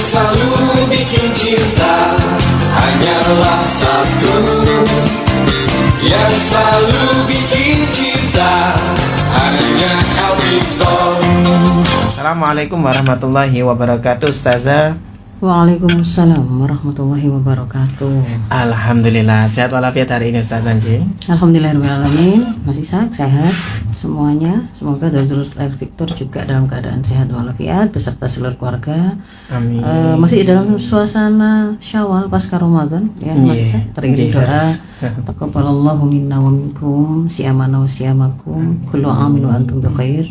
selalu bikin cinta hanyalah satu, yang selalu bikin cinta hanya Alvito. Assalamualaikum warahmatullahi wabarakatuh, Ustazah. Waalaikumsalam warahmatullahi wabarakatuh. Alhamdulillah, sehat walafiat hari ini Ustazah Anji. Alhamdulillahirrahmanirrahim. Masih sehat semuanya. Semoga terus Live Victor juga dalam keadaan sehat walafiat beserta seluruh keluarga. Amin. Masih dalam suasana Syawal pasca Ramadan ya, masih teriring doa. Taqabbalallahu minna wa minkum, siamana wa siamakum, kullu amin wa antum bikhair.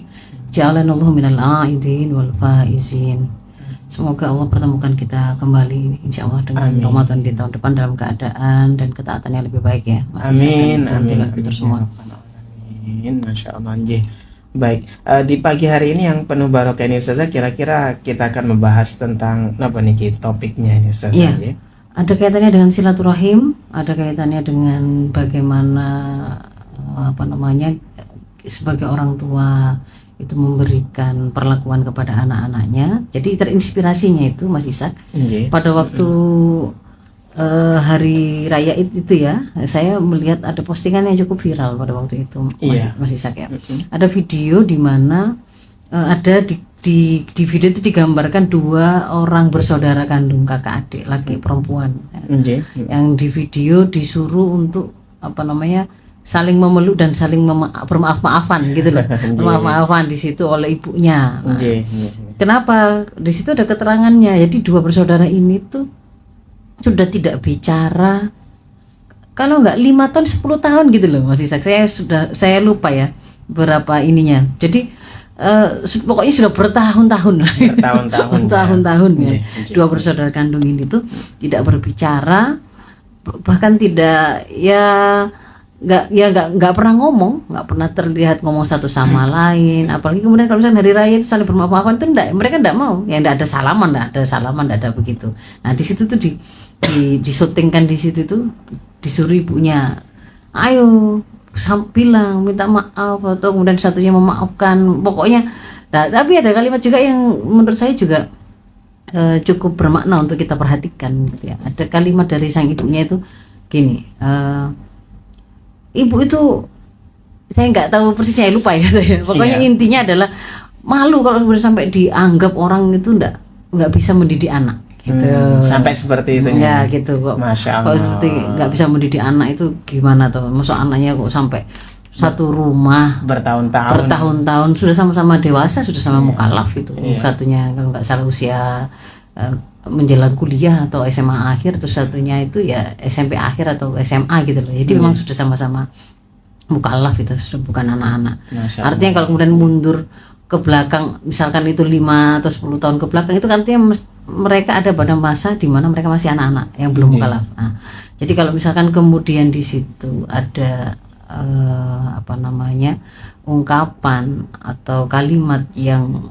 Ja'alanallahu minal a'idin wal faizin. Semoga Allah pertemukan kita kembali insya Allah dengan Ramadan di tahun depan dalam keadaan dan ketaatan yang lebih baik ya. Amin. Kita semua. Amin. Masya Allah Anji. Baik, di pagi hari ini yang penuh barokah ini Ustazah, kira-kira kita akan membahas tentang apa nih topiknya ini Ustazah? Iya. Ada kaitannya dengan silaturahim, ada kaitannya dengan bagaimana sebagai orang tua itu memberikan perlakuan kepada anak-anaknya. Jadi terinspirasinya itu Mas Ishak pada waktu hari raya itu ya, saya melihat ada postingan yang cukup viral pada waktu itu Mas Ishak ya. Ada video di mana ada di video itu digambarkan dua orang bersaudara kandung, kakak adik laki perempuan yang di video disuruh untuk saling memeluk dan saling bermaaf-maafan gitu loh. Bermaaf-maafan di situ oleh ibunya. Nah, kenapa? Di situ ada keterangannya. Jadi dua bersaudara ini tuh sudah tidak bicara kalau nggak 5 tahun 10 tahun gitu loh Mas Ishak. Saya lupa ya berapa ininya. Jadi pokoknya sudah bertahun-tahun ya. Dua bersaudara kandung ini tuh tidak berbicara, bahkan tidak nggak pernah ngomong, nggak pernah terlihat ngomong satu sama lain. Apalagi kemudian kalau misalnya hari raya itu saling bermaaf-maafan itu mereka enggak mau, ya enggak ada salaman, enggak ada begitu. Nah di situ tuh disyutingkan di situ tuh disuruh ibunya, ayo bilang minta maaf atau kemudian satunya memaafkan, pokoknya. Nah, tapi ada kalimat juga yang menurut saya juga cukup bermakna untuk kita perhatikan gitu ya. Ada kalimat dari sang ibunya itu gini. Ibu itu saya nggak tahu persisnya, lupa ya saya. Pokoknya intinya adalah malu kalau sampai dianggap orang itu nggak bisa mendidik anak gitu. Sampai seperti itu ya gitu kok. Masya Allah. Kalau seperti nggak bisa mendidik anak itu gimana tuh? Maksud anaknya kok sampai satu rumah bertahun-tahun sudah sama-sama dewasa, sudah sama mukallaf itu. Satunya kalau nggak salah usia menjelang kuliah atau SMA akhir, terus satunya itu ya SMP akhir atau SMA gitu loh. Jadi memang sudah sama-sama mukallaf, itu sudah bukan anak-anak. Artinya kalau kemudian mundur ke belakang, misalkan itu 5 atau 10 tahun ke belakang, itu artinya mereka ada pada masa di mana mereka masih anak-anak yang belum mukallaf. Nah, jadi kalau misalkan kemudian di situ ada ungkapan atau kalimat yang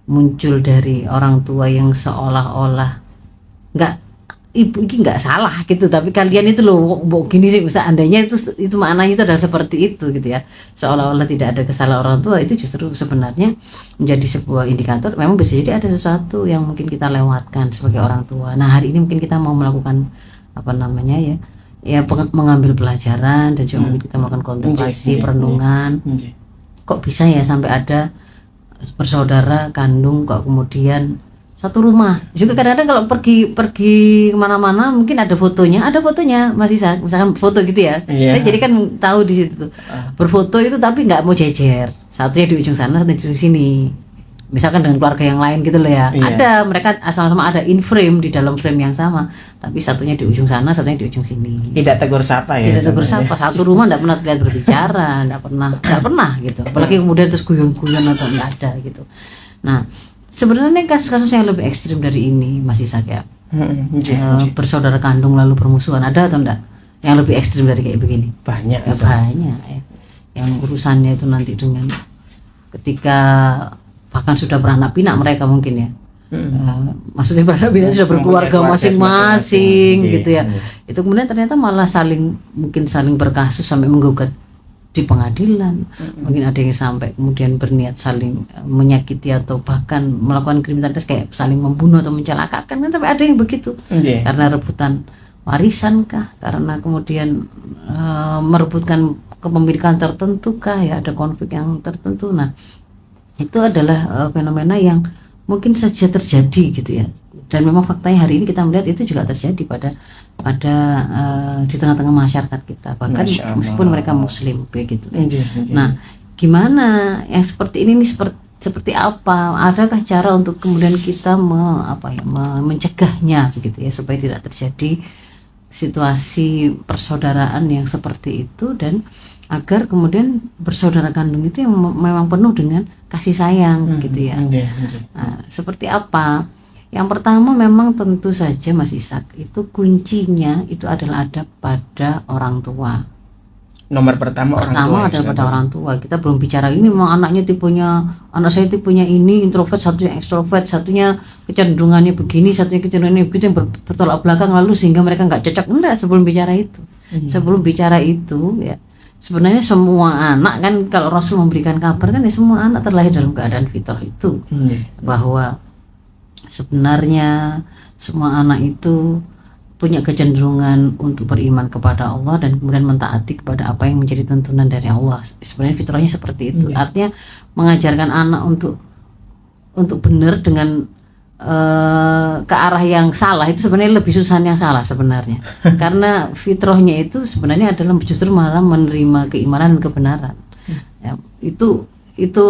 muncul dari orang tua yang seolah-olah ibu ini nggak salah gitu, tapi kalian itu loh gini sih, seandainya itu maknanya itu adalah seperti itu gitu ya, seolah-olah tidak ada kesalahan orang tua, itu justru sebenarnya menjadi sebuah indikator memang bisa jadi ada sesuatu yang mungkin kita lewatkan sebagai orang tua. Nah hari ini mungkin kita mau melakukan mengambil pelajaran dan juga mungkin kita melakukan kontemplasi, perenungan. Kok bisa ya sampai ada bersaudara kandung kok kemudian satu rumah. Juga kadang-kadang kalau pergi kemana-mana mungkin ada fotonya Mas Ishak, misalkan foto gitu ya. Saya jadi kan tahu di situ tuh berfoto itu tapi nggak mau jejer, satunya di ujung sana, satunya di ujung sini, misalkan dengan keluarga yang lain gitu loh ya. Ada mereka sama-sama ada in frame di dalam frame yang sama, tapi satunya di ujung sana, satunya di ujung sini. Tidak tegur sapa ya. Tidak tegur sapa. Satu rumah enggak pernah terlihat berbicara, enggak pernah gitu. Apalagi kemudian terus guyon-guyon atau enggak ada gitu. Nah, sebenarnya kasus-kasus yang lebih ekstrim dari ini Mas Ishak ya. Bersaudara kandung lalu bermusuhan, ada atau enggak? Yang lebih ekstrim dari kayak begini? Banyak. Banyak ya. Yang urusannya itu nanti dengan ketika bahkan sudah beranak pinak mereka mungkin ya. Maksudnya beranak pinak sudah berkeluarga masing-masing gitu ya. Itu kemudian ternyata malah saling berkasus sampai menggugat di pengadilan, mungkin ada yang sampai kemudian berniat saling menyakiti atau bahkan melakukan kriminalitas kayak saling membunuh atau mencelakakan, kan sampai ada yang begitu. Karena rebutan warisan kah, karena kemudian merebutkan kepemilikan tertentu kah, ya ada konflik yang tertentu. Nah, itu adalah fenomena yang mungkin saja terjadi gitu ya, dan memang faktanya hari ini kita melihat itu juga terjadi pada di tengah-tengah masyarakat kita, bahkan meskipun mereka muslim begitu. Nah, gimana yang seperti ini seperti apa, adakah cara untuk kemudian kita mencegahnya begitu ya, supaya tidak terjadi situasi persaudaraan yang seperti itu, dan agar kemudian bersaudara kandung itu yang memang penuh dengan kasih sayang gitu ya. Nah, seperti apa? Yang pertama memang tentu saja Mas Ishak, itu kuncinya itu adalah ada pada orang tua. Nomor pertama orang tua adalah pada orang tua. Kita belum bicara ini memang anak saya tipenya ini introvert, satunya ekstrovert, satunya kecenderungannya begini, satunya kecenderungannya begitu, yang bertolak belakang lalu sehingga mereka nggak cocok. Enggak, sebelum bicara itu ya, sebenarnya semua anak kan, kalau Rasul memberikan kabar kan ya, semua anak terlahir dalam keadaan fitrah itu, bahwa sebenarnya semua anak itu punya kecenderungan untuk beriman kepada Allah dan kemudian mentaati kepada apa yang menjadi tuntunan dari Allah. Sebenarnya fitrahnya seperti itu. Artinya mengajarkan anak untuk benar dengan ke arah yang salah itu sebenarnya lebih susah yang salah sebenarnya. Karena fitrahnya itu sebenarnya adalah justru malah menerima keimanan dan kebenaran. Ya, itu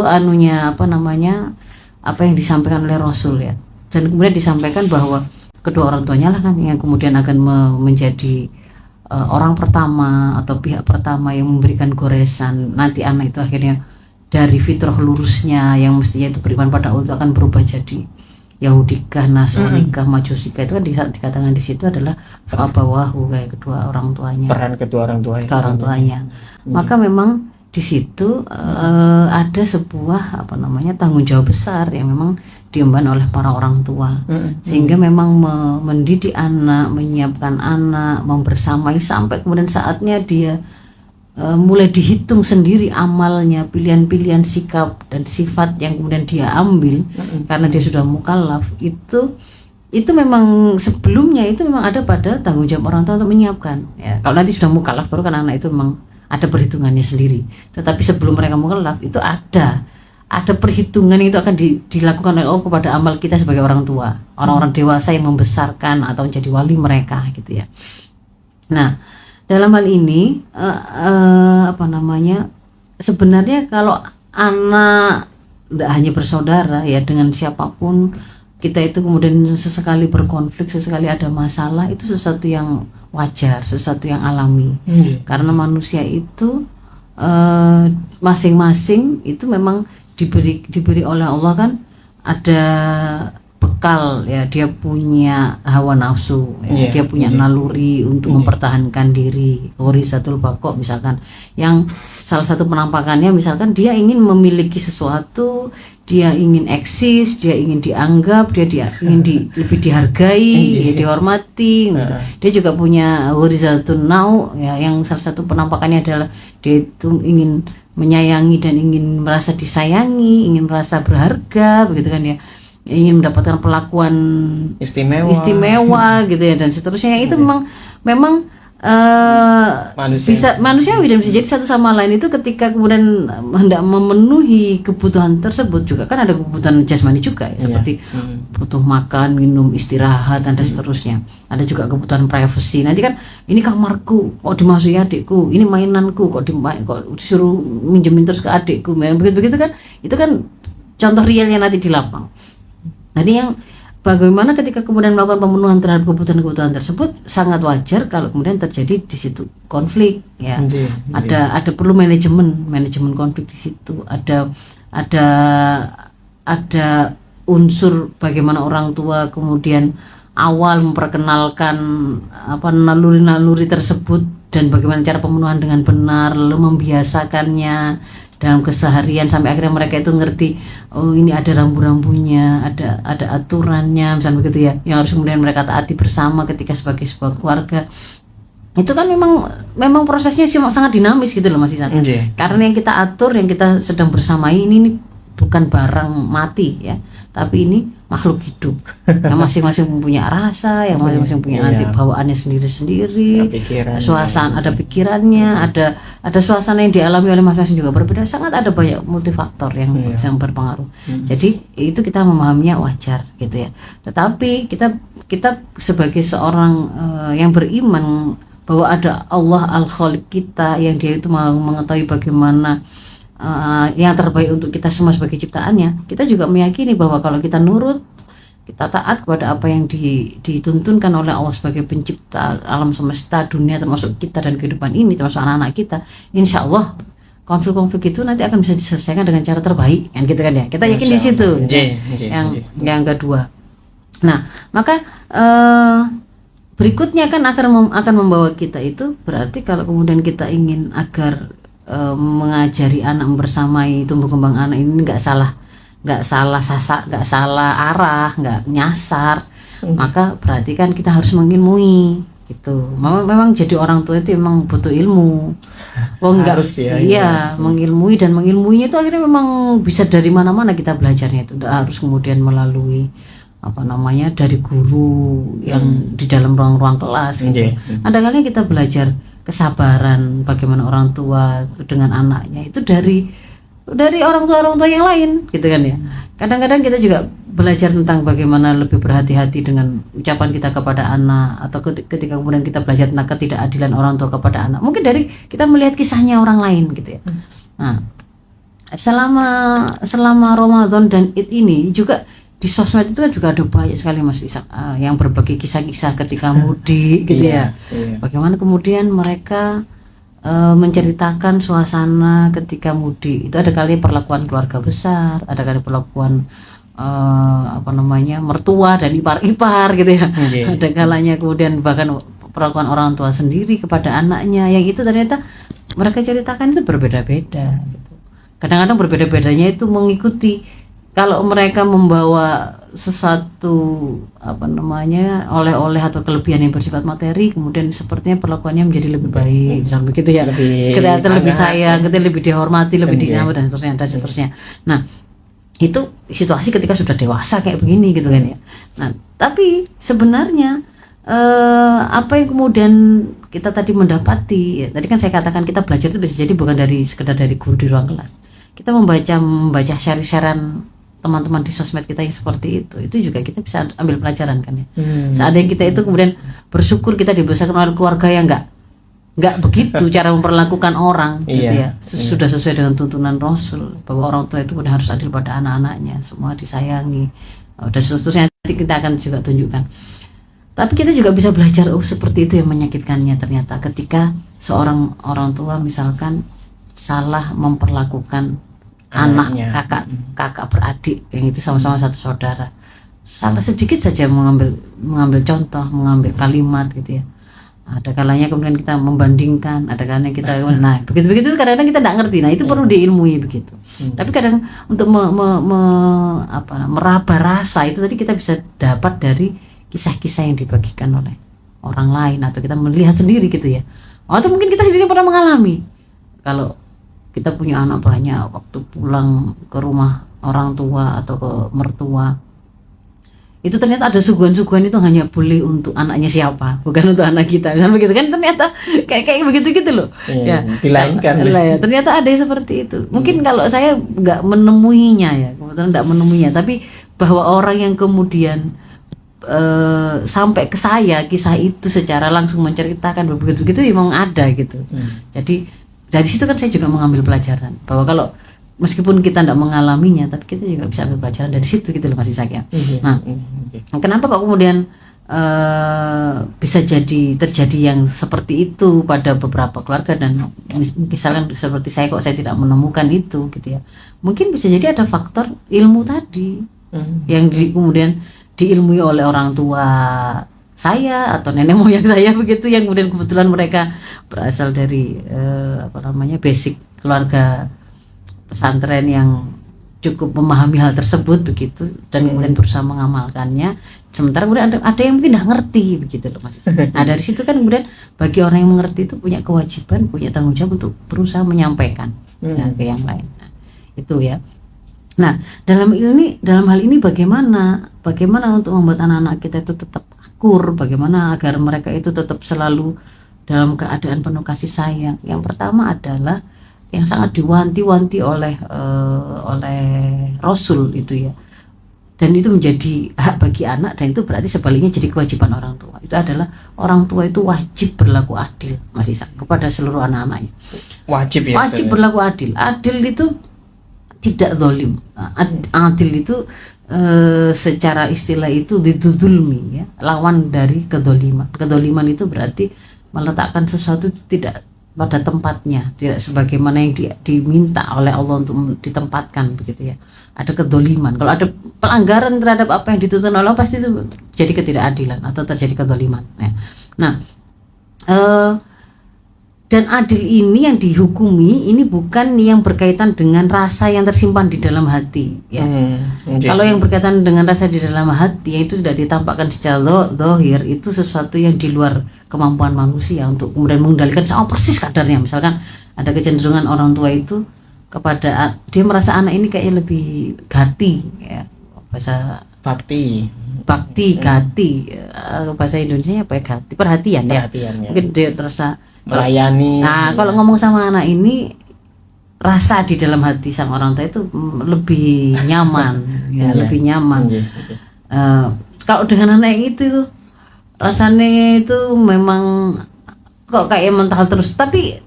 anunya apa yang disampaikan oleh Rasul ya. Dan kemudian disampaikan bahwa kedua orang tuanya lah kan yang kemudian akan menjadi orang pertama atau pihak pertama yang memberikan goresan. Nanti anak itu akhirnya dari fitrah lurusnya yang mestinya itu beriman pada Allah akan berubah jadi Yahudikah, Nasranikah, Majusikah. Itu kan dikatakan di situ adalah fa'abawahu, kayak kedua orang tuanya. Peran kedua orang tuanya. Maka memang di situ ada sebuah tanggung jawab besar yang memang diemban oleh para orang tua, sehingga memang mendidik anak, menyiapkan anak, membersamai sampai kemudian saatnya dia mulai dihitung sendiri amalnya, pilihan-pilihan sikap dan sifat yang kemudian dia ambil karena dia sudah mukallaf. Itu memang sebelumnya itu memang ada pada tanggung jawab orang tua untuk menyiapkan ya. Kalau nanti sudah mukallaf baru kan anak itu memang ada perhitungannya sendiri, tetapi sebelum mereka mukallaf itu ada perhitungan yang itu akan dilakukan oleh Allah kepada amal kita sebagai orang tua, orang-orang dewasa yang membesarkan atau menjadi wali mereka gitu ya. Nah, dalam hal ini sebenarnya kalau anak tidak hanya bersaudara ya dengan siapapun, kita itu kemudian sesekali berkonflik, sesekali ada masalah, itu sesuatu yang wajar, sesuatu yang alami. Karena manusia itu masing-masing itu memang diberi oleh Allah kan ada bekal ya, dia punya hawa nafsu ya, dia punya naluri untuk mempertahankan diri, ghorizatul baqa misalkan, yang salah satu penampakannya misalkan dia ingin memiliki sesuatu, dia ingin eksis, dia ingin dianggap, dia ingin lebih dihargai, dihormati. Dia juga punya ghorizatul nau ya, yang salah satu penampakannya adalah dia itu ingin menyayangi dan ingin merasa disayangi, ingin merasa berharga begitu kan ya, ingin mendapatkan perlakuan istimewa gitu ya, dan seterusnya. Itu memang bisa manusiawi dan bisa jadi satu sama lain. Itu ketika kemudian hendak memenuhi kebutuhan tersebut, juga kan ada kebutuhan jasmani juga ya, seperti butuh makan, minum, istirahat dan seterusnya. Ada juga kebutuhan privacy. Nanti kan ini kamarku kok dimasuki adikku, ini mainanku kok disuruh minjemin terus ke adikku, begitu kan. Itu kan contoh realnya nanti di lapang. Jadi yang bagaimana ketika kemudian melakukan pemenuhan terhadap kebutuhan-kebutuhan tersebut, sangat wajar kalau kemudian terjadi di situ konflik ya. Ada perlu manajemen konflik di situ. Ada unsur bagaimana orang tua kemudian awal memperkenalkan naluri-naluri tersebut dan bagaimana cara pemenuhan dengan benar, lalu membiasakannya dalam keseharian sampai akhirnya mereka itu ngerti, oh ini ada rambu-rambunya, ada aturannya misalnya begitu ya, yang harus kemudian mereka taati bersama ketika sebagai sebuah keluarga. Itu kan memang prosesnya sih sangat dinamis gitu loh Mas Isan. Karena yang kita atur, yang kita sedang bersamai ini bukan barang mati ya, tapi ini makhluk hidup yang masing-masing punya rasa, yang masing-masing punya nanti bawaannya sendiri-sendiri, suasana, ada pikirannya, ada suasana yang dialami oleh masing-masing juga berbeda, sangat ada banyak multifaktor yang berpengaruh. Jadi itu kita memahaminya wajar gitu ya. Tetapi kita sebagai seorang yang beriman bahwa ada Allah Al-Khaliq kita, yang dia itu mau mengetahui bagaimana yang terbaik untuk kita semua sebagai ciptaannya. Kita juga meyakini bahwa kalau kita nurut, kita taat kepada apa yang dituntunkan oleh Allah sebagai pencipta alam semesta, dunia, termasuk kita dan kehidupan ini, termasuk anak-anak kita, insya Allah konflik-konflik itu nanti akan bisa diselesaikan dengan cara terbaik, kan gitu kan ya. Kita yakin di situ. Yang kedua. Nah, maka berikutnya kan akan membawa kita itu, berarti kalau kemudian kita ingin agar mengajari anak, membersamai tumbuh kembang anak ini nggak salah sasak, nggak salah arah, nggak nyasar, maka berarti kan kita harus mengilmui gitu. Memang jadi orang tua itu memang butuh ilmu. Harus mengilmui, dan mengilmuinya itu akhirnya memang bisa dari mana-mana kita belajarnya, itu nggak harus kemudian melalui dari guru yang di dalam ruang-ruang kelas gitu. Ada kalanya kita belajar kesabaran bagaimana orang tua dengan anaknya itu dari orang tua yang lain gitu kan ya. Kadang-kadang kita juga belajar tentang bagaimana lebih berhati-hati dengan ucapan kita kepada anak, atau ketika kemudian kita belajar tentang ketidakadilan orang tua kepada anak, mungkin dari kita melihat kisahnya orang lain gitu ya. Nah, selama Ramadan dan Id ini juga di sosmed itu kan juga ada banyak sekali Mas Ishak yang berbagi kisah-kisah ketika mudik gitu ya. Bagaimana kemudian mereka menceritakan suasana ketika mudik. Itu ada kali perlakuan keluarga besar, ada kali perlakuan mertua dan ipar-ipar gitu ya. Ada kalanya kemudian bahkan perlakuan orang tua sendiri kepada anaknya, yang itu ternyata mereka ceritakan itu berbeda-beda gitu. Kadang-kadang berbeda-bedanya itu mengikuti, kalau mereka membawa sesuatu oleh-oleh atau kelebihan yang bersifat materi, kemudian sepertinya perlakuannya menjadi lebih baik, misalnya begitu ya, kelihatan lebih sayang, kita lebih dihormati, lebih disambut, dan seterusnya. Nah, itu situasi ketika sudah dewasa kayak begini gitu kan ya. Nah, tapi sebenarnya apa yang kemudian kita tadi mendapati ya, tadi kan saya katakan kita belajar itu bisa jadi bukan sekedar dari guru di ruang kelas. Kita membaca share-sharean teman-teman di sosmed kita yang seperti itu juga kita bisa ambil pelajaran kan ya. Seandainya kita itu kemudian bersyukur kita dibesarkan oleh keluarga yang nggak begitu cara memperlakukan orang gitu ya, sudah sesuai dengan tuntunan Rasul bahwa orang tua itu harus adil pada anak-anaknya, semua disayangi, dan seterusnya. Nanti kita akan juga tunjukkan. Tapi kita juga bisa belajar seperti itu yang menyakitkannya ternyata ketika seorang orang tua misalkan salah memperlakukan anak, kakak beradik yang itu sama-sama satu saudara, salah sedikit saja mengambil contoh, mengambil kalimat gitu ya. Ada kalanya kemudian kita membandingkan, ada kalanya kita begitu kadang-kadang kita tidak ngerti. Nah, itu perlu diilmui begitu. Tapi kadang untuk meraba rasa itu tadi kita bisa dapat dari kisah-kisah yang dibagikan oleh orang lain, atau kita melihat sendiri gitu ya. Atau mungkin kita sendiri pernah mengalami. Kalau kita punya anak banyak, waktu pulang ke rumah orang tua atau ke mertua, itu ternyata ada suguhan-suguhan itu hanya boleh untuk anaknya siapa, bukan untuk anak kita, misalnya begitu kan, ternyata kayak begitu gitu loh. Dilainkan ya, ternyata ada yang seperti itu. Mungkin kalau saya nggak menemuinya, tapi bahwa orang yang kemudian sampai ke saya kisah itu secara langsung menceritakan begitu memang ada gitu. Jadi dari situ kan saya juga mengambil pelajaran bahwa kalau meskipun kita tidak mengalaminya, tapi kita juga bisa ambil pelajaran dari situ gitu loh Mas Ishak ya. Nah, kenapa kok kemudian bisa terjadi yang seperti itu pada beberapa keluarga, dan misalkan seperti saya kok saya tidak menemukan itu gitu ya. Mungkin bisa jadi ada faktor ilmu tadi yang kemudian diilmui oleh orang tua saya atau nenek moyang saya begitu, yang kemudian kebetulan mereka berasal dari basic keluarga pesantren yang cukup memahami hal tersebut begitu dan kemudian berusaha mengamalkannya, sementara kemudian ada yang mungkin nggak ngerti begitu loh Mas. Nah dari situ kan kemudian bagi orang yang mengerti itu punya kewajiban, punya tanggung jawab untuk berusaha menyampaikan ya, ke yang lain. Nah, itu ya. Nah dalam hal ini bagaimana untuk membuat anak-anak kita itu tetap akur, bagaimana agar mereka itu tetap selalu dalam keadaan penuh kasih sayang. Yang pertama adalah yang sangat diwanti-wanti oleh Rasul itu ya, dan itu menjadi hak bagi anak, dan itu berarti sebaliknya jadi kewajiban orang tua. Itu adalah orang tua itu wajib berlaku adil Mas Isa kepada seluruh anak-anaknya. Wajib ya. Wajib berlaku adil. Adil itu tidak zalim. Adil itu secara istilah itu didudulmi ya, lawan dari kedoliman. Kedoliman itu berarti meletakkan sesuatu tidak pada tempatnya, tidak sebagaimana yang diminta oleh Allah untuk ditempatkan begitu ya. Ada kedoliman. Kalau ada pelanggaran terhadap apa yang dituntut oleh Allah, pasti itu jadi ketidakadilan atau terjadi kedoliman. Nah, dan adil ini yang dihukumi ini bukan yang berkaitan dengan rasa yang tersimpan di dalam hati ya. Kalau yang berkaitan dengan rasa di dalam hati, itu tidak ditampakkan secara zahir, itu sesuatu yang di luar kemampuan manusia untuk kemudian mengendalikan sama persis kadarnya. Misalkan ada kecenderungan orang tua itu kepada dia merasa anak ini kayaknya lebih gati ya, bahasa bakti gati, bahasa Indonesia apa ya, gati, perhatian ya. Mungkin dia merasa melayani. Nah, kalau ngomong sama anak ini, rasa di dalam hati sang orang tua itu lebih nyaman, ya, lebih nyaman. Kalau dengan anak yang itu, rasanya itu memang kok kayak mental terus. Tapi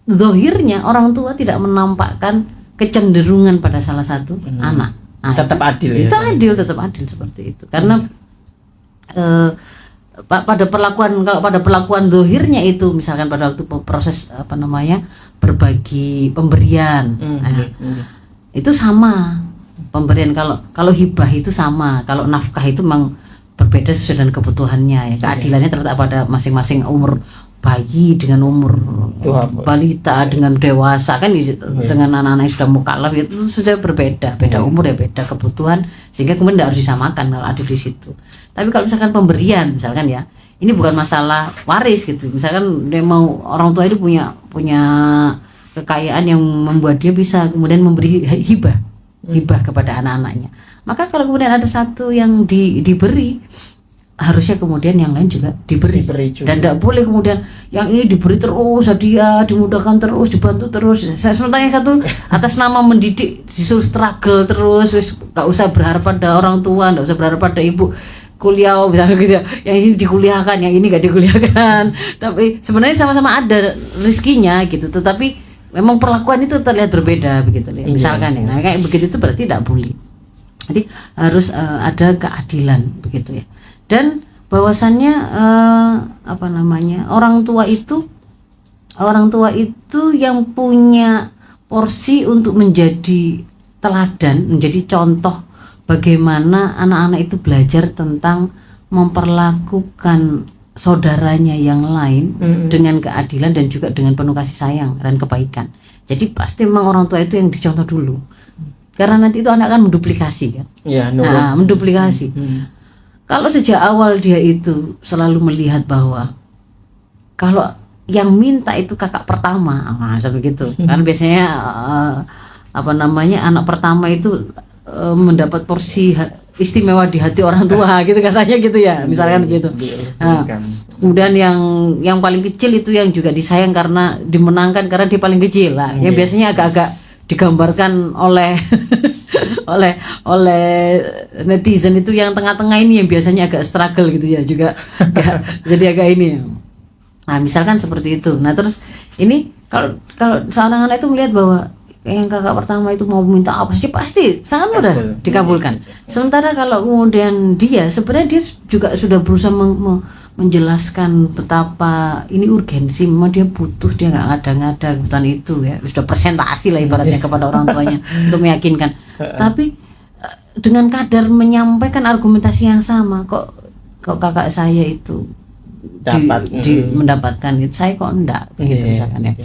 zahirnya orang tua tidak menampakkan kecenderungan pada salah satu anak. Nah, tetap adil. Itu ya, adil, tetap adil seperti itu. Karena pada perlakuan zahirnya itu, misalkan pada waktu proses berbagi pemberian, itu sama pemberian. Kalau hibah itu sama, kalau nafkah itu memang berbeda sesuai dengan kebutuhannya ya. Keadilannya terletak pada masing-masing umur bayi dengan umur balita dengan dewasa kan, dengan anak-anak yang sudah mukallaf itu sudah berbeda, beda umur ya, beda kebutuhan, sehingga kemudian tidak harus disamakan kalau ada di situ. Tapi kalau misalkan pemberian, misalkan ya, ini bukan masalah waris gitu. Misalkan dia mau, orang tua itu punya kekayaan yang membuat dia bisa kemudian memberi hibah kepada anak-anaknya. Maka kalau kemudian ada satu yang diberi, harusnya kemudian yang lain juga diberi juga. Dan tidak boleh kemudian yang ini diberi terus hadiah, dimudahkan terus, dibantu terus. Sementara yang satu atas nama mendidik disuruh struggle terus, gak usah berharap pada orang tua, gak usah berharap pada ibu kuliah misalnya gitu ya. Yang ini dikuliahkan, yang ini gak dikuliahkan. Tapi sebenarnya sama-sama ada rezekinya gitu, tetapi memang perlakuan itu terlihat berbeda begitu ya. Misalkan ya, nah, kayak begitu itu berarti tidak boleh. Jadi harus ada keadilan begitu ya. Dan bahwasannya orang tua itu yang punya porsi untuk menjadi teladan, menjadi contoh bagaimana anak-anak itu belajar tentang memperlakukan saudaranya yang lain dengan keadilan dan juga dengan penuh kasih sayang dan kebaikan. Jadi pasti memang orang tua itu yang dicontoh dulu, karena nanti itu anak akan menduplikasi kan. Ya, menduplikasi. Kalau sejak awal dia itu selalu melihat bahwa kalau yang minta itu kakak pertama, seperti itu. Karena biasanya anak pertama itu mendapat porsi istimewa di hati orang tua gitu katanya gitu ya, misalkan gitu. Kemudian yang paling kecil itu yang juga disayang karena dimenangkan karena dia paling kecil lah. Yang biasanya agak-agak digambarkan oleh netizen itu yang tengah-tengah ini yang biasanya agak struggle gitu ya, juga jadi agak ini. Nah, misalkan seperti itu. Nah, terus ini kalau seorang anak itu melihat bahwa yang kakak pertama itu mau minta apa sih pasti sangat mudah dikabulkan. Sementara kalau kemudian dia sebenarnya dia juga sudah berusaha menjelaskan betapa ini urgensi, memang dia butuh, dia nggak ngada-ngada kebutuhan itu ya, sudah presentasi lah ibaratnya kepada orang tuanya untuk meyakinkan. Tapi dengan kadar menyampaikan argumentasi yang sama, kok kakak saya itu mendapatkan itu, saya kok enggak begitu misalkan ya.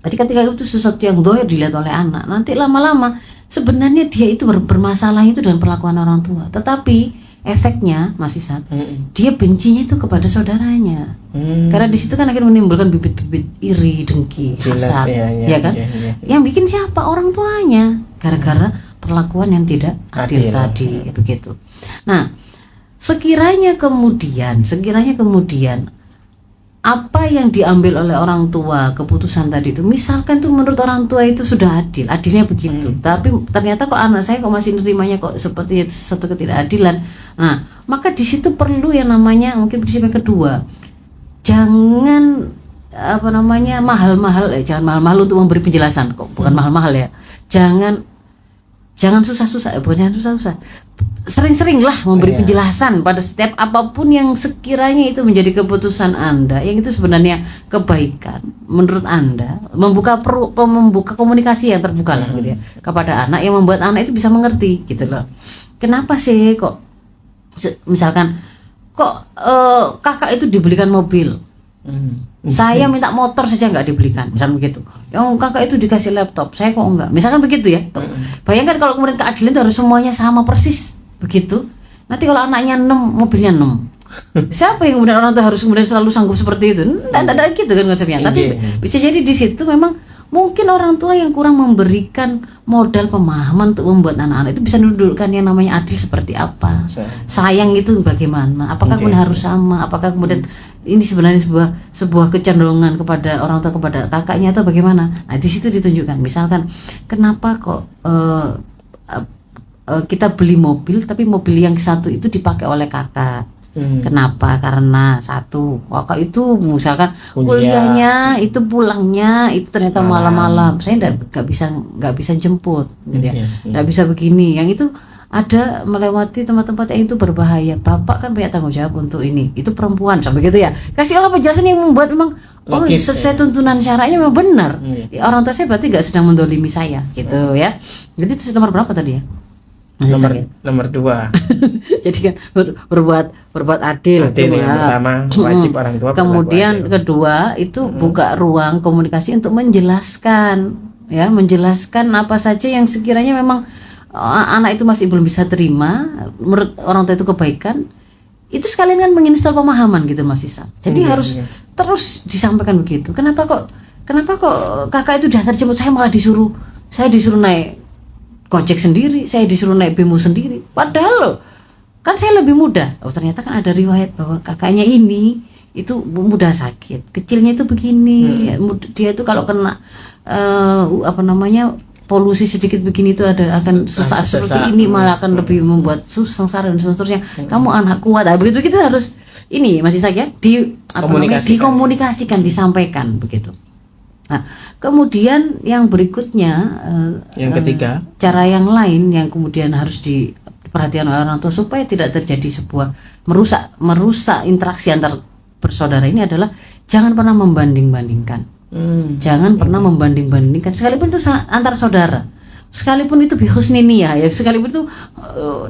Jadi ketika itu sesuatu yang zahir dilihat oleh anak, nanti lama-lama sebenarnya dia itu bermasalah itu dengan perlakuan orang tua, tetapi efeknya Mas Ishak, dia bencinya itu kepada saudaranya. Karena di situ kan akan menimbulkan bibit-bibit iri, dengki, hasad, ya kan? Yang bikin siapa? Orang tuanya, gara-gara perlakuan yang tidak adil tadi, begitu. Nah, sekiranya kemudian apa yang diambil oleh orang tua, keputusan tadi itu, misalkan tuh menurut orang tua itu sudah adilnya begitu, tapi ternyata kok anak saya kok masih nerimanya kok seperti suatu ketidakadilan. Nah, maka di situ perlu yang namanya mungkin prinsip yang kedua, jangan mahal-mahal untuk memberi penjelasan, kok bukan mahal-mahal ya, jangan susah-susah, bukan susah-susah, sering-seringlah memberi penjelasan pada setiap apapun yang sekiranya itu menjadi keputusan Anda, yang itu sebenarnya kebaikan menurut Anda, membuka komunikasi yang terbuka lah gitu ya, kepada anak, yang membuat anak itu bisa mengerti gitu loh. Kenapa sih kok misalkan kakak itu dibelikan mobil, saya minta motor saja nggak dibelikan, misalnya begitu. Yang kakak itu dikasih laptop, saya kok enggak, misalkan begitu ya. Bayangkan kalau kemudian keadilan itu harus semuanya sama persis begitu. Nanti kalau anaknya 6, mobilnya 6, siapa yang kemudian orang tua harus kemudian selalu sanggup seperti itu? Tidak gitu kan konsepnya. Tapi bisa jadi di situ memang mungkin orang tua yang kurang memberikan modal pemahaman untuk membuat anak-anak itu bisa mendudukkan yang namanya adil seperti apa, sayang itu bagaimana, apakah kemudian harus sama, apakah kemudian ini sebenarnya sebuah kecenderungan kepada orang tua kepada kakaknya atau bagaimana. Nah, di situ ditunjukkan. Misalkan kenapa kok kita beli mobil tapi mobil yang satu itu dipakai oleh kakak. Kenapa? Karena satu, kakak itu misalkan kuliahnya itu pulangnya itu ternyata malam-malam, saya nggak bisa jemput, gitu ya, nggak bisa begini, yang itu ada melewati tempat-tempat yang itu berbahaya. Bapak kan punya tanggung jawab untuk ini, itu perempuan sampai gitu ya. Kasih Allah penjelasan yang membuat memang logis, sesuai tuntunan syara'nya memang benar. Orang tua saya berarti nggak sedang mendolimi saya, gitu ya. Jadi itu nomor berapa tadi ya? Nomor 2. Jadi kan berbuat adil yang pertama wajib orang tua. Kemudian kedua itu buka ruang komunikasi untuk menjelaskan apa saja yang sekiranya memang anak itu masih belum bisa terima menurut orang tua itu kebaikan. Itu sekalian kan menginstal pemahaman gitu Mas Isa. Jadi harus terus disampaikan begitu. Kenapa kok kakak itu diantar jemput, saya malah disuruh naik Gojek sendiri, saya disuruh naik bemo sendiri. Padahal loh, kan saya lebih muda. Oh ternyata kan ada riwayat bahwa kakaknya ini itu mudah sakit, kecilnya itu begini. Dia itu kalau kena polusi sedikit begini itu akan sesak seperti ini, malah akan lebih membuat sengsara dan seterusnya. Kamu anak kuat, begitu kita harus ini masih saja dikomunikasikan, disampaikan begitu. Nah, kemudian yang berikutnya, yang ketiga, cara yang lain yang kemudian harus diperhatikan oleh orang tua supaya tidak terjadi sebuah merusak interaksi antar bersaudara ini adalah jangan pernah membanding-bandingkan. Jangan pernah membanding-bandingkan, sekalipun itu antar saudara, sekalipun itu bihusni niyah ya, sekalipun itu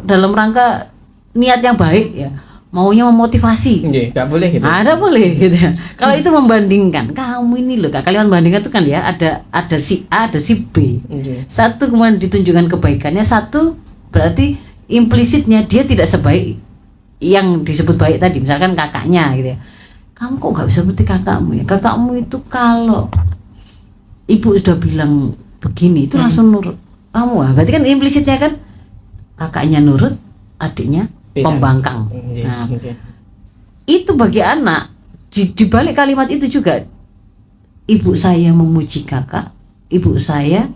dalam rangka niat yang baik ya. Maunya memotivasi, nggak boleh gitu. Ada boleh gitu ya. Kalau itu membandingkan, kamu ini loh, kalian bandingkan itu kan ya, ada si A, ada si B. Satu kemudian ditunjukkan kebaikannya, satu berarti implisitnya dia tidak sebaik yang disebut baik tadi. Misalkan kakaknya gitu ya, kamu kok nggak bisa seperti kakakmu ya? Kakakmu itu kalau ibu sudah bilang begini itu langsung nurut. Kamu berarti kan implisitnya kan kakaknya nurut, adiknya pembangkang. Nah, itu bagi anak di balik kalimat itu juga ibu saya memuji kakak, ibu saya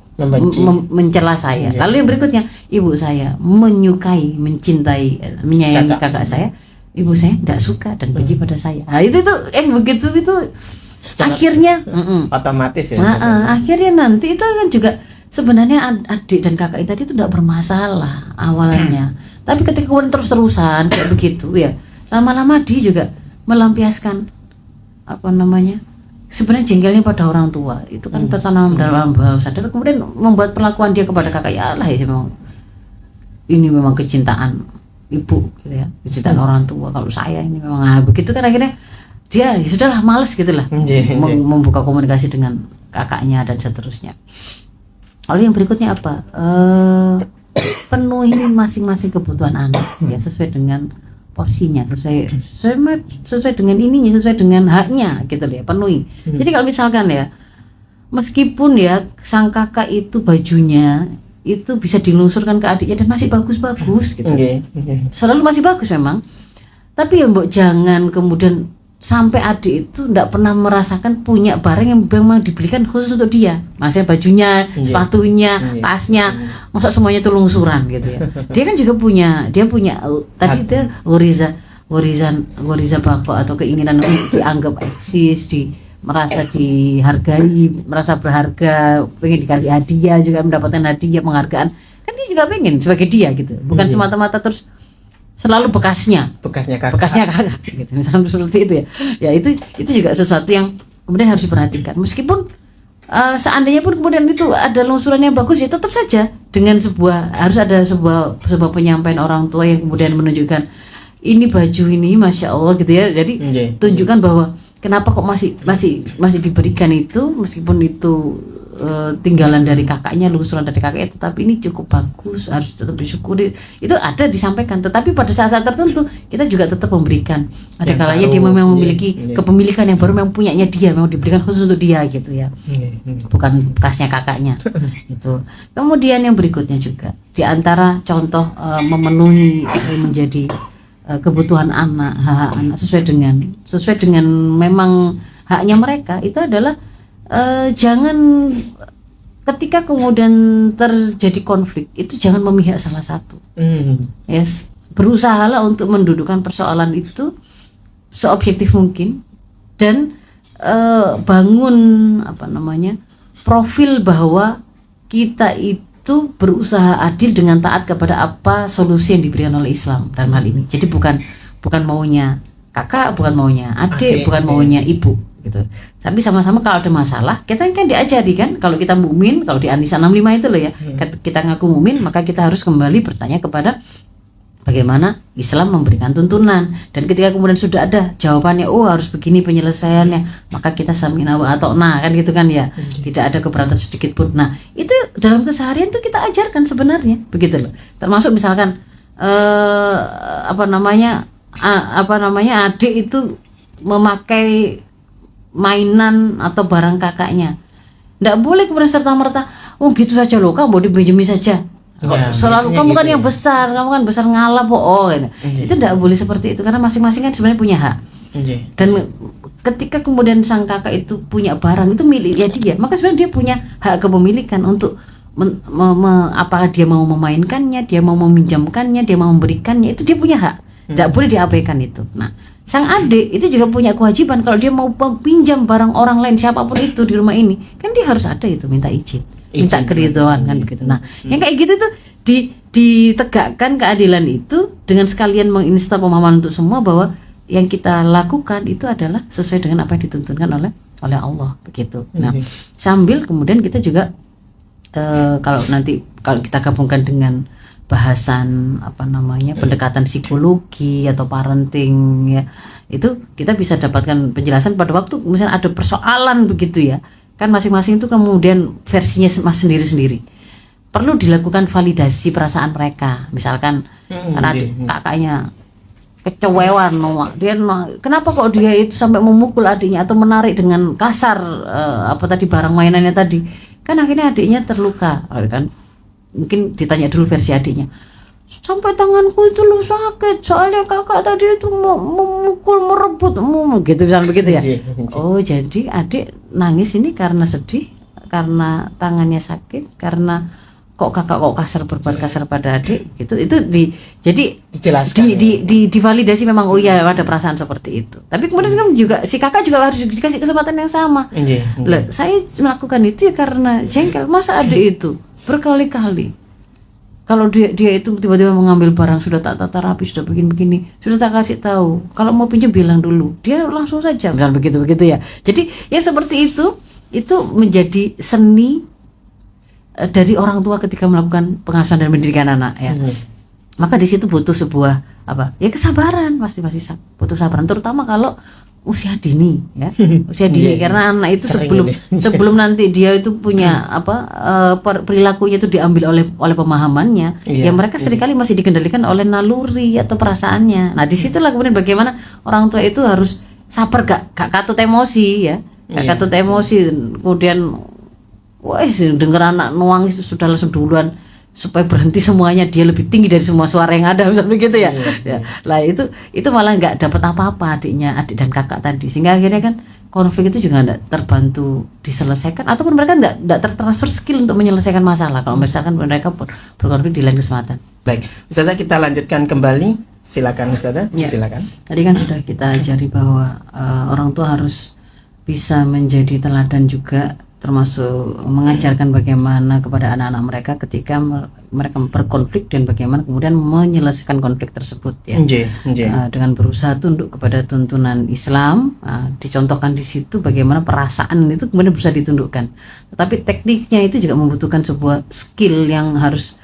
mencela saya. Lalu yang berikutnya, ibu saya menyukai, mencintai, menyayangi kakak saya, ibu saya tidak suka dan benci pada saya. Nah, itu begitu itu secara akhirnya otomatis ya. Akhirnya nanti itu kan juga sebenarnya adik dan kakak tadi itu tidak bermasalah awalnya. Tapi ketika kemudian terus-terusan kayak begitu ya, lama-lama dia juga melampiaskan sebenarnya jengkelnya pada orang tua. Itu kan tertanam dalam bawah sadar, kemudian membuat perlakuan dia kepada kakak ya Allah ya, ini memang kecintaan ibu gitu ya, kecintaan orang tua. Kalau saya ini memang begitu kan, akhirnya dia ya sudahlah, males gitulah membuka komunikasi dengan kakaknya dan seterusnya. Lalu yang berikutnya apa? Penuhi masing-masing kebutuhan anak ya sesuai dengan porsinya, sesuai dengan ininya, sesuai dengan haknya gitu ya, penuhi. Jadi kalau misalkan ya, meskipun ya sang kakak itu bajunya itu bisa dilungsurkan ke adiknya dan masih bagus-bagus gitu, selalu masih bagus memang, tapi ya mbok jangan kemudian sampai adik itu tidak pernah merasakan punya barang yang memang dibelikan khusus untuk dia, maksudnya bajunya, sepatunya, tasnya, masa semuanya itu lungsuran gitu ya. Dia kan juga punya tadi dia wariza bako atau keinginan untuk dianggap eksis, merasa dihargai, merasa berharga, pengen dikasih hadiah, juga mendapatkan hadiah, penghargaan, kan dia juga pengen sebagai dia gitu, bukan semata-mata terus selalu bekasnya kakak gitu, misalnya seperti itu ya. Itu juga sesuatu yang kemudian harus diperhatikan, meskipun seandainya pun kemudian itu ada lungsuran yang bagus ya, tetap saja dengan harus ada sebuah penyampaian orang tua yang kemudian menunjukkan ini baju ini masya Allah gitu ya. Jadi tunjukkan bahwa kenapa kok masih diberikan itu, meskipun itu tinggalan dari kakaknya, lungsuran dari kakaknya, tetapi ini cukup bagus, harus tetap disyukuri. Itu ada disampaikan, tetapi pada saat-saat tertentu kita juga tetap memberikan. Ada kalanya dia memang memiliki kepemilikan yang baru, memang punyanya dia, memang diberikan khusus untuk dia gitu ya, bukan bekasnya kakaknya gitu. Kemudian yang berikutnya juga di antara contoh memenuhi menjadi kebutuhan anak, hak anak sesuai dengan memang haknya mereka, itu adalah jangan ketika kemudian terjadi konflik itu jangan memihak salah satu. Yes, berusahalah untuk mendudukkan persoalan itu seobjektif mungkin dan bangun profil bahwa kita itu berusaha adil dengan taat kepada apa solusi yang diberikan oleh Islam dalam hal ini. Jadi bukan maunya kakak, bukan maunya adik, bukan maunya ibu gitu. Tapi sama-sama kalau ada masalah kita kan diajari kan, kalau kita mukmin, kalau di An-Nisa 65 itu loh ya, kita ngaku mukmin, maka kita harus kembali bertanya kepada bagaimana Islam memberikan tuntunan, dan ketika kemudian sudah ada jawabannya, oh harus begini penyelesaiannya, maka kita samina wa ata'na kan gitu kan ya, tidak ada keberatan sedikit pun. Nah itu dalam keseharian tuh kita ajarkan sebenarnya begitu loh, termasuk misalkan adik itu memakai mainan atau barang kakaknya, tidak boleh kemudian serta-merta oh gitu saja loh, kamu mau dipinjemin saja. Selalu kamu kan gitu yang besar, kamu kan besar ngalah gitu. Itu tidak boleh seperti itu, karena masing-masing kan sebenarnya punya hak. Dan ketika kemudian sang kakak itu punya barang itu miliknya dia, maka sebenarnya dia punya hak kepemilikan untuk apakah dia mau memainkannya, dia mau meminjamkannya, dia mau memberikannya, itu dia punya hak. Tidak boleh diabaikan itu. Nah, sang adik itu juga punya kewajiban, kalau dia mau pinjam barang orang lain siapapun itu di rumah ini, kan dia harus ada itu minta izin, minta keridhaan kan begitu. Nah, yang kayak gitu tuh ditegakkan keadilan itu dengan sekalian menginstal pemahaman untuk semua bahwa yang kita lakukan itu adalah sesuai dengan apa yang dituntunkan oleh Allah begitu. Nah, sambil kemudian kita juga kalau kita gabungkan dengan bahasan pendekatan psikologi atau parenting ya, itu kita bisa dapatkan penjelasan pada waktu misalnya ada persoalan begitu ya, kan masing-masing itu kemudian versinya sendiri-sendiri, perlu dilakukan validasi perasaan mereka. Misalkan karena kakaknya kecewewan, kenapa kok dia itu sampai memukul adiknya atau menarik dengan kasar barang mainannya tadi, kan akhirnya adiknya terluka kan. Mungkin ditanya dulu versi adiknya, sampai tanganku itu lu sakit soalnya kakak tadi itu memukul, merebutmu gitu, misalnya begitu ya. Oh jadi adik nangis ini karena sedih, karena tangannya sakit, karena kok kakak berbuat kasar pada adik gitu. Itu jadi dijelaskan, divalidasi memang, oh iya ada perasaan seperti itu. Tapi kemudian kan juga si kakak juga harus dikasih kesempatan yang sama. Saya melakukan itu ya karena jengkel, masa adik itu berkali-kali kalau dia itu tiba-tiba mengambil barang sudah tak tata rapi, sudah begini, sudah tak kasih tahu, kalau mau pinjam bilang dulu, dia langsung saja misalnya begitu ya. Jadi ya seperti itu menjadi seni dari orang tua ketika melakukan pengasuhan dan pendidikan anak ya. Maka di situ butuh sebuah kesabaran, pasti butuh sabaran, terutama kalau usia dini ya, usia dini Iya, karena anak itu sering sebelum ini. sebelum nanti dia itu punya perilakunya itu diambil oleh pemahamannya, Iya, ya mereka seringkali masih dikendalikan oleh naluri atau perasaannya. Nah disitulah kemudian bagaimana orang tua itu harus sabar, gak katut emosi ya, gak Iya. katut emosi, kemudian wah denger anak nuangis sudah langsung duluan supaya berhenti semuanya, dia lebih tinggi dari semua suara yang ada misalnya begitu ya. Ya. Lah itu malah nggak dapat apa-apa adik dan kakak tadi, sehingga akhirnya kan konflik itu juga nggak terbantu diselesaikan, ataupun mereka nggak tertransfer skill untuk menyelesaikan masalah kalau misalkan mereka berkonflik di lain kesempatan. Baik, Ustazah kita lanjutkan kembali. Silakan Ustazah, Ya. silakan. Tadi kan sudah kita ajari bahwa orang tua harus bisa menjadi teladan juga, termasuk mengajarkan bagaimana kepada anak-anak mereka ketika mereka berkonflik dan bagaimana kemudian menyelesaikan konflik tersebut ya. Dengan berusaha tunduk kepada tuntunan Islam, dicontohkan di situ bagaimana perasaan itu kemudian bisa ditundukkan. Tetapi tekniknya itu juga membutuhkan sebuah skill yang harus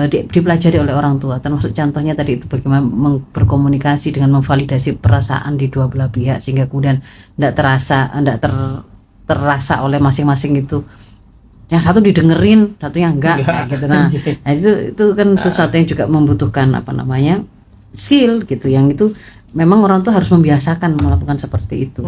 dipelajari oleh orang tua, termasuk contohnya tadi itu bagaimana berkomunikasi dengan memvalidasi perasaan di dua belah pihak sehingga kemudian tidak terasa oleh masing-masing itu yang satu didengerin satunya enggak kayak gitu. Nah itu kan sesuatu yang juga membutuhkan skill gitu, yang itu memang orang tua harus membiasakan melakukan seperti itu.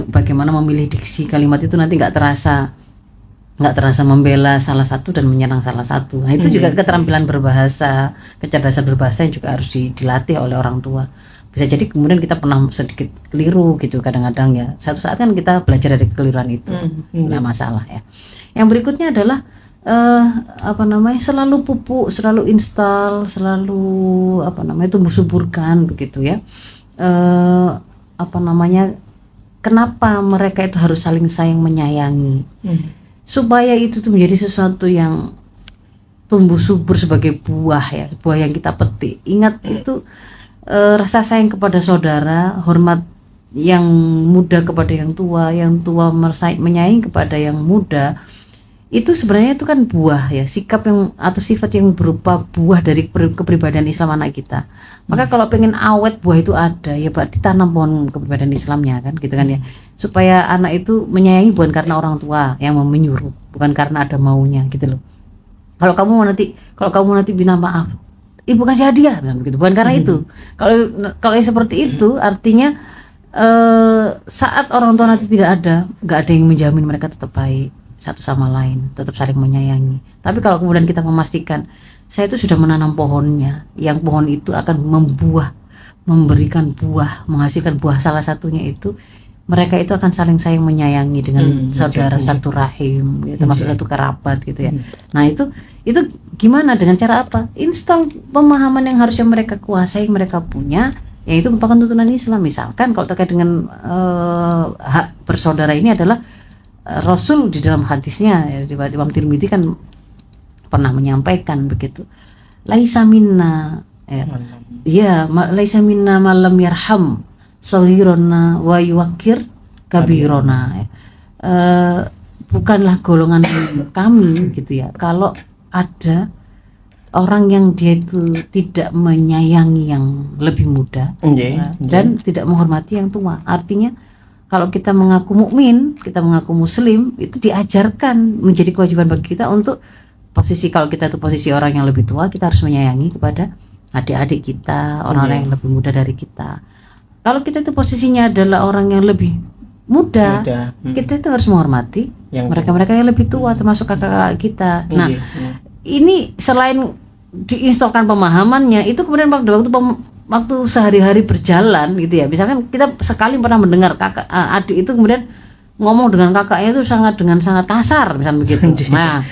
Bagaimana memilih diksi kalimat itu nanti nggak terasa membela salah satu dan menyerang salah satu. Nah itu juga keterampilan berbahasa, kecerdasan berbahasa yang juga harus dilatih oleh orang tua. Bisa jadi kemudian kita pernah sedikit keliru gitu kadang-kadang ya, satu saat kan kita belajar dari kekeliruan itu, nggak masalah ya. Yang berikutnya adalah selalu pupuk, selalu install, selalu tumbuh suburkan begitu ya. Kenapa mereka itu harus saling sayang menyayangi, supaya itu tuh menjadi sesuatu yang tumbuh subur sebagai buah ya, buah yang kita petik. Ingat itu rasa sayang kepada saudara, hormat yang muda kepada yang tua menyayangi kepada yang muda, itu sebenarnya itu kan buah ya, sikap yang atau sifat yang berupa buah dari kepribadian Islam anak kita. Maka kalau pengen awet buah itu ada ya, berarti tanam pohon kepribadian Islamnya kan gitu kan ya, supaya anak itu menyayangi bukan karena orang tua yang menyuruh, bukan karena ada maunya gitu loh. Kalau kamu nanti minta maaf, ibu kasih hadiah begitu, bukan karena itu. Kalau yang seperti itu artinya saat orang tua nanti tidak ada, nggak ada yang menjamin mereka tetap baik satu sama lain, tetap saling menyayangi. Tapi kalau kemudian kita memastikan saya itu sudah menanam pohonnya, yang pohon itu akan memberikan buah, menghasilkan buah, salah satunya itu mereka itu akan saling sayang menyayangi dengan saudara satu rahim, gitu, termasuk satu kerabat gitu ya. Nah itu gimana, dengan cara apa? Install pemahaman yang harusnya mereka kuasai, mereka punya, yaitu merupakan tuntunan Islam. Misalkan kalau terkait dengan hak bersaudara ini adalah Rasul di dalam hadisnya ya, Imam Tirmidzi kan pernah menyampaikan begitu, laisa minna laisa minna malam yarham saghirona wa yuwakir kabirona, bukanlah golongan kami gitu ya kalau ada orang yang dia itu tidak menyayangi yang lebih muda dan tidak menghormati yang tua. Artinya kalau kita mengaku mukmin, kita mengaku muslim, itu diajarkan menjadi kewajiban bagi kita untuk kalau kita itu posisi orang yang lebih tua, kita harus menyayangi kepada adik-adik kita, orang-orang yang lebih muda dari kita. Kalau kita itu posisinya adalah orang yang lebih muda. Kita itu harus menghormati mereka-mereka yang lebih tua, termasuk kakak-kakak kita. Nah, ini selain diinstalkan pemahamannya, itu kemudian waktu sehari-hari berjalan gitu ya, misalkan kita sekali pernah mendengar adik itu kemudian ngomong dengan kakaknya itu dengan sangat kasar misalnya begitu. Nah,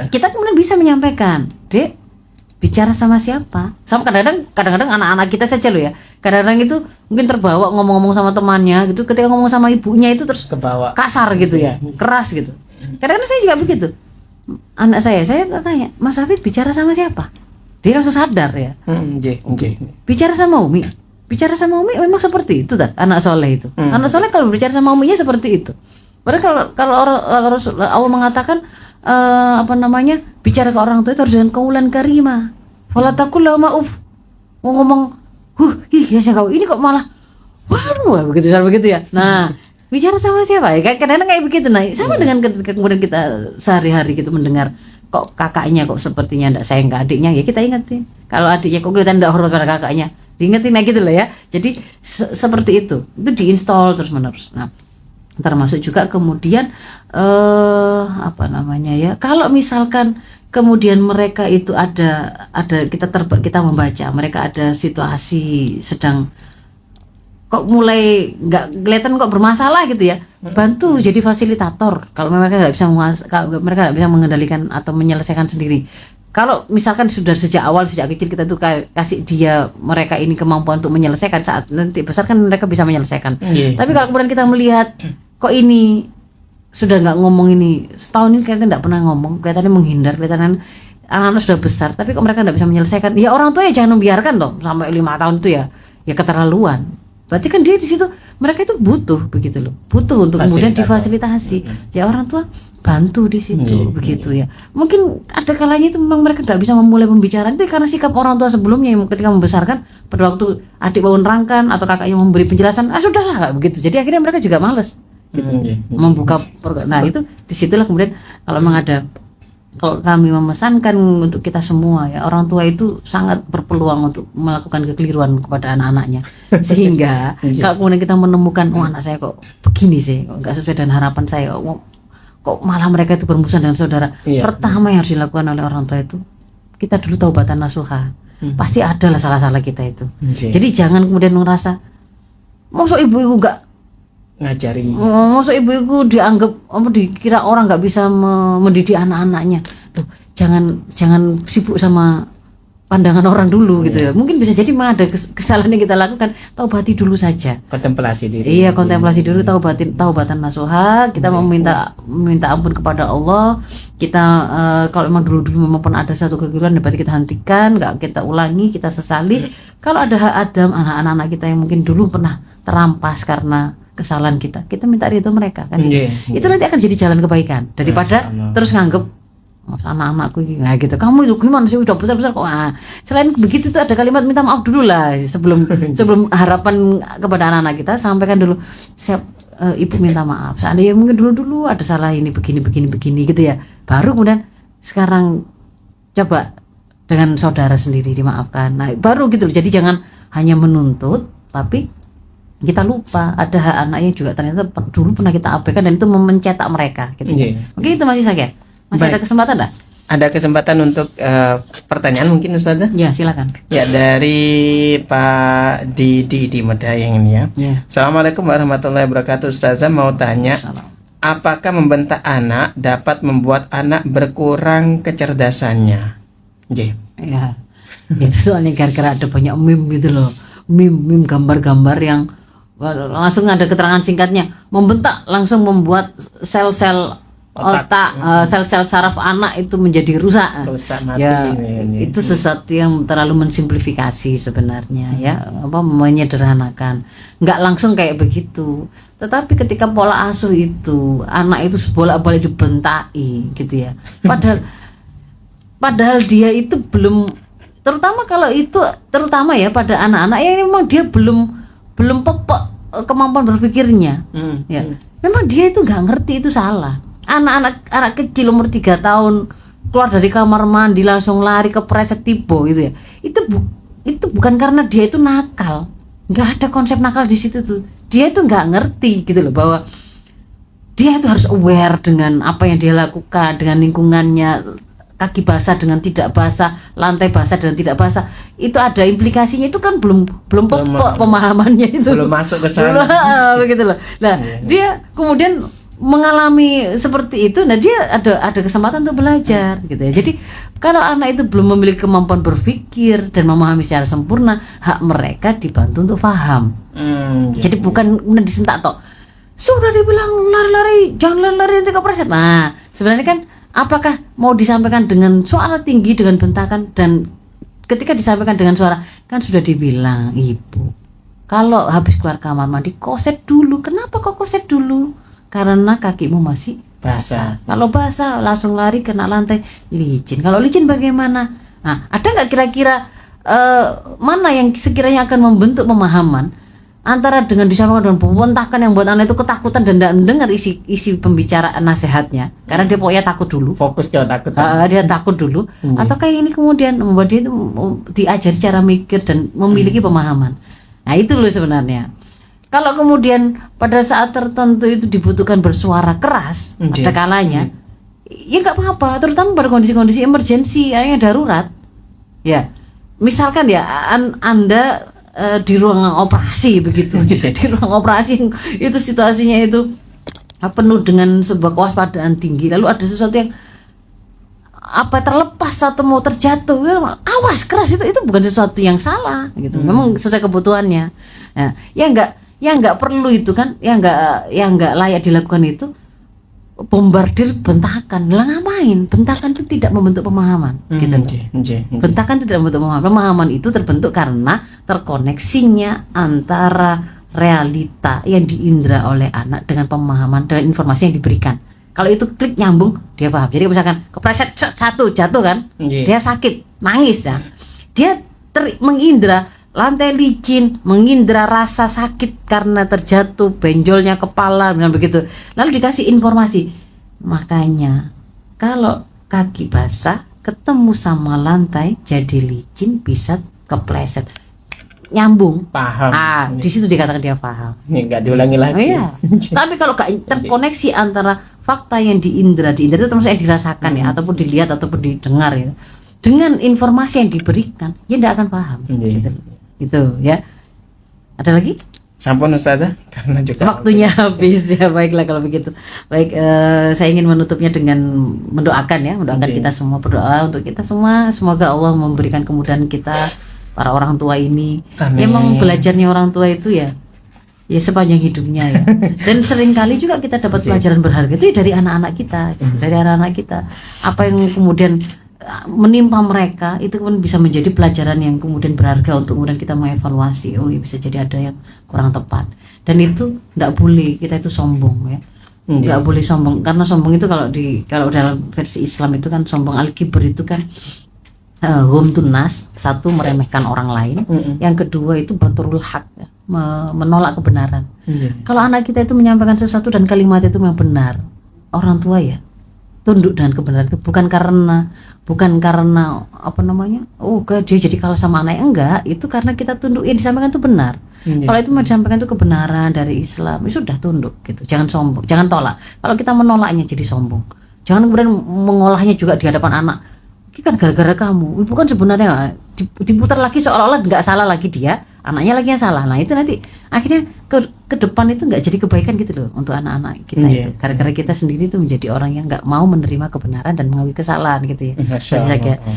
kita kemudian bisa menyampaikan, Dek, bicara sama siapa? Sama kadang-kadang anak-anak kita saja loh ya, kadang-kadang itu mungkin terbawa ngomong-ngomong sama temannya gitu, ketika ngomong sama ibunya itu terus kebawa kasar gitu ya, keras gitu. Kadang-kadang saya juga begitu. Anak saya tanya, Mas Hafid bicara sama siapa? Dia langsung sadar ya. Bicara sama Umi memang seperti itu dah, anak soleh itu. Anak soleh kalau bicara sama uminya seperti itu. Padahal kalau Allah mengatakan bicara ke orang tua itu harus dengan qaulan karima. Fala taqul lahu ma'uf. Mau ngomong, ya kau ini kok malah Waduh, begitu ya. Nah, bicara sama siapa ya? Kadang-kadang kayak begitu. Nah, sama dengan ketika kemudian kita sehari-hari gitu mendengar kok kakaknya kok sepertinya enggak sayang ke adiknya, ya kita ingetin. Kalau adiknya kok kelihatan enggak hormat pada kakaknya, diingetin gitu loh ya. Jadi seperti itu diinstal terus menerus. Nah, termasuk juga kemudian apa namanya ya? Kalau misalkan kemudian mereka itu ada kita membaca mereka ada situasi sedang kok mulai nggak kelihatan kok bermasalah gitu ya, bantu jadi fasilitator kalau mereka nggak bisa mereka nggak bisa mengendalikan atau menyelesaikan sendiri. Kalau misalkan sudah sejak kecil kita tuh kasih dia mereka ini kemampuan untuk menyelesaikan, saat nanti besar kan mereka bisa menyelesaikan. Tapi kalau kemudian kita melihat kok ini sudah nggak ngomong, ini setahun ini kelihatannya nggak pernah ngomong, kelihatannya menghindar, kelihatannya anak-anak sudah besar tapi kok mereka nggak bisa menyelesaikan, ya orang tua ya jangan membiarkan toh sampai 5 tahun itu ya keterlaluan. Berarti kan dia di situ mereka itu butuh begitu loh, butuh untuk kemudian difasilitasi. Ya orang tua bantu di situ begitu ya. Mungkin ada kalanya itu memang mereka nggak bisa memulai pembicaraan itu karena sikap orang tua sebelumnya yang ketika membesarkan pada waktu adik mau nerangkan atau kakaknya memberi penjelasan, sudahlah begitu. Jadi akhirnya mereka juga males gitu, membuka program. Nah itu disitulah kemudian kalau kami memesankan untuk kita semua ya, orang tua itu sangat berpeluang untuk melakukan kekeliruan kepada anak-anaknya, sehingga kalau kemudian kita menemukan anak saya kok begini sih, kok nggak sesuai dengan harapan saya, kok malah mereka itu bermusuhan dengan saudara. Pertama yang harus dilakukan oleh orang tua itu kita dulu taubatan nasuha. Pasti ada lah salah-salah kita itu. Jadi jangan kemudian merasa maksud ibu nggak ngajari, maksud ibu dianggap dikira orang nggak bisa mendidik anak-anaknya. Loh, jangan sibuk sama pandangan orang dulu gitu ya. Mungkin bisa jadi memang ada kesalahan yang kita lakukan, taubati dulu saja. Kontemplasi diri. Iya, kontemplasi dulu, taubatan nasuha. Kita meminta ampun kepada Allah. Kita kalau memang dulu memang pernah ada satu kekeliruan, berarti kita hentikan, nggak kita ulangi, kita sesali. Kalau ada hak Adam, anak-anak kita yang mungkin dulu pernah terampas karena kesalahan kita minta ridho mereka kan. Itu nanti akan jadi jalan kebaikan daripada terus nganggep anak-anakku nah gitu, kamu itu gimana sih udah besar-besar kok. Selain begitu tuh ada kalimat minta maaf dulu lah sebelum harapan kepada anak-anak kita, sampaikan dulu, siap ibu minta maaf seandainya mungkin dulu ada salah ini begini gitu ya, baru kemudian sekarang coba dengan saudara sendiri dimaafkan. Nah baru gitu, jadi jangan hanya menuntut tapi kita lupa ada hak anaknya juga ternyata dulu pernah kita abaikan dan itu mencetak mereka gitu. Oke, itu masih saya. Masih ada kesempatan dah? Ada kesempatan untuk pertanyaan mungkin Ustazah? Ya, silakan. Ya, dari Pak Didi di Medayeng ini ya. Assalamualaikum warahmatullahi wabarakatuh. Ustazah mau tanya, apakah membentak anak dapat membuat anak berkurang kecerdasannya? Ya, itu soalnya gara-gara ada banyak meme gitu loh. Meme gambar-gambar yang langsung ada keterangan singkatnya, membentak langsung membuat sel-sel otak, sel-sel saraf anak itu menjadi rusak mati. Ya, itu sesuatu yang terlalu mensimplifikasi sebenarnya ya, menyederhanakan. Nggak langsung kayak begitu, tetapi ketika pola asuh itu anak itu bolak-balik dibentai gitu ya, padahal dia itu belum, terutama ya pada anak-anak yang memang dia belum pepek kemampuan berpikirnya. Ya. Memang dia itu nggak ngerti itu salah. Anak kecil umur 3 tahun keluar dari kamar mandi langsung lari ke preset tibo gitu ya. Itu bukan karena dia itu nakal. Nggak ada konsep nakal di situ tuh. Dia itu nggak ngerti gitu loh, bahwa dia itu harus aware dengan apa yang dia lakukan, dengan lingkungannya, kaki basah dengan tidak basah, lantai basah dengan tidak basah, itu ada implikasinya. Itu kan belum pokok pemahamannya itu, belum masuk ke sana begitu loh. Nah dia kemudian mengalami seperti itu, nah dia ada kesempatan untuk belajar gitu ya. Jadi kalau anak itu belum memiliki kemampuan berpikir dan memahami secara sempurna, hak mereka dibantu untuk paham. Jadi bukan disentak toh, sudah dibilang lari-lari, jangan lari nanti kepreset. Nah sebenarnya kan apakah mau disampaikan dengan suara tinggi, dengan bentakan, dan ketika disampaikan dengan suara, kan sudah dibilang ibu, kalau habis keluar kamar mandi koset dulu. Kenapa kok koset dulu? Karena kakimu masih basah. Kalau basah langsung lari kena lantai licin. Kalau licin bagaimana? Nah, ada nggak kira-kira mana yang sekiranya akan membentuk pemahaman antara dengan disampaikan dengan pembentakan yang buat anak itu ketakutan dan tidak mendengar isi pembicaraan nasihatnya karena dia pokoknya takut dulu, fokus ke takut. Dia takut dulu, atau kayak ini kemudian membuat dia itu diajari cara mikir dan memiliki pemahaman. Nah itu loh sebenarnya. Kalau kemudian pada saat tertentu itu dibutuhkan bersuara keras, ada kalanya, ya nggak apa-apa, terutama pada kondisi-kondisi emergensi yang darurat. Ya, misalkan ya Anda di ruang operasi begitu, di ruang operasi itu situasinya itu penuh dengan sebuah kewaspadaan tinggi, lalu ada sesuatu yang terlepas atau mau terjatuh, awas keras, itu bukan sesuatu yang salah gitu, memang sesuai kebutuhannya. Nah, yang nggak perlu itu kan, yang nggak layak dilakukan itu bombardir bentakan. Lah ngapain? Bentakan itu tidak membentuk pemahaman, gitu. Bentakan itu tidak membentuk pemahaman. Pemahaman itu terbentuk karena terkoneksinya antara realita yang diindra oleh anak dengan pemahaman dan informasi yang diberikan. Kalau itu klik nyambung, dia paham. Jadi misalkan kepreset satu jatuh kan, dia sakit, nangis ya. Dia mengindra lantai licin, mengindra rasa sakit karena terjatuh, benjolnya kepala, dan begitu. Lalu dikasih informasi. Makanya kalau kaki basah ketemu sama lantai jadi licin, bisa kepleset. Nyambung, paham. Di situ dikatakan dia paham. Nggak diulangi lagi. Iya. Tapi kalau terkoneksi antara fakta yang diindra itu termasuk yang dirasakan ya, ataupun dilihat ataupun didengar ya, dengan informasi yang diberikan, ya tidak akan paham. Gitu ya. Ada lagi? Sampun Ustazah, karena juga waktunya habis ya. Baiklah kalau begitu. Baik, saya ingin menutupnya dengan mendoakan kita semua, berdoa untuk kita semua, semoga Allah memberikan kemudahan kita para orang tua ini. Amin. Emang belajarnya orang tua itu ya sepanjang hidupnya ya. Dan seringkali juga kita dapat pelajaran berharga itu dari anak-anak kita, dari anak-anak kita. Apa yang kemudian menimpa mereka itu pun bisa menjadi pelajaran yang kemudian berharga untuk kemudian kita mengevaluasi. Oh, ya bisa jadi ada yang kurang tepat. Dan itu tidak boleh kita itu sombong ya. Nggak boleh sombong, karena sombong itu kalau dalam versi Islam itu kan sombong, al-kibr itu kan ghamtun nas, satu meremehkan orang lain, yang kedua itu baturul haq, menolak kebenaran. Kalau anak kita itu menyampaikan sesuatu dan kalimat itu memang benar, orang tua ya tunduk dengan kebenaran itu, bukan karena dia jadi kalah sama anaknya, enggak, itu karena kita tunduk, yang disampaikan itu benar. Kalau itu mau disampaikan itu kebenaran dari Islam, ya sudah tunduk gitu, jangan sombong, jangan tolak. Kalau kita menolaknya jadi sombong, jangan kemudian mengolahnya juga di hadapan anak. Ini kan gara-gara kamu, ibu kan sebenarnya diputar lagi seolah-olah nggak salah lagi dia, anaknya lagi yang salah. Nah itu nanti akhirnya ke depan itu nggak jadi kebaikan gitu loh untuk anak-anak kita itu. Gara-gara kita sendiri itu menjadi orang yang nggak mau menerima kebenaran dan mengakui kesalahan gitu ya.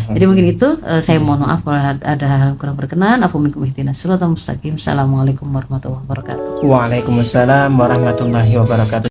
Jadi mungkin itu saya mohon maaf kalau ada hal kurang berkenan. Afu minkum ihdinas siratal mustaqim. Assalamualaikum warahmatullahi wabarakatuh. Waalaikumsalam warahmatullahi wabarakatuh.